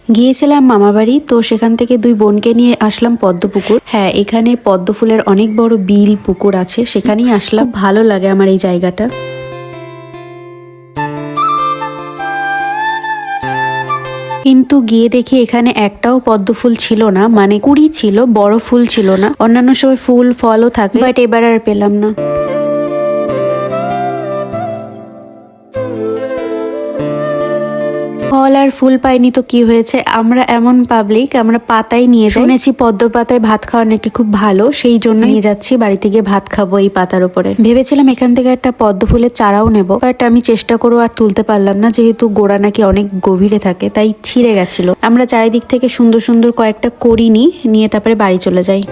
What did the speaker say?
গিয়েছিলাম মামাবাড়ি, তো সেখান থেকে দুই বোনকে নিয়ে আসলাম পদ্মপুকুর। হ্যাঁ, এখানে পদ্ম ফুলের অনেক বড় বিল পুকুর আছে, সেখানেই আসলাম। ভালো লাগে আমার এই জায়গাটা। কিন্তু গিয়ে দেখি এখানে একটাও পদ্ম ফুল ছিল না, মানে কুড়ি ছিল, বড় ফুল ছিল না। অন্যান্য সময় ফুল ফলও থাকে, বাট এবার আর পেলাম না। ফল আর ফুল পাইনি তো কি হয়েছে, আমরা এমন পাবলিক, আমরা পাতাই নিয়ে যাই। শুনেছি পদ্ম পাতায় ভাত খাওয়া নাকি খুব ভালো, সেই জন্য নিয়ে যাচ্ছি, বাড়িতে গিয়ে ভাত খাবো এই পাতার উপরে। ভেবেছিলাম এখান থেকে একটা পদ্ম ফুলের চারাও নেব, বাট আমি চেষ্টা করবো আর তুলতে পারলাম না, যেহেতু গোড়া নাকি অনেক গভীরে থাকে, তাই ছিঁড়ে গেছিল। আমরা চারিদিক থেকে সুন্দর সুন্দর কয়েকটা করি নিয়ে তারপরে বাড়ি চলে যাই।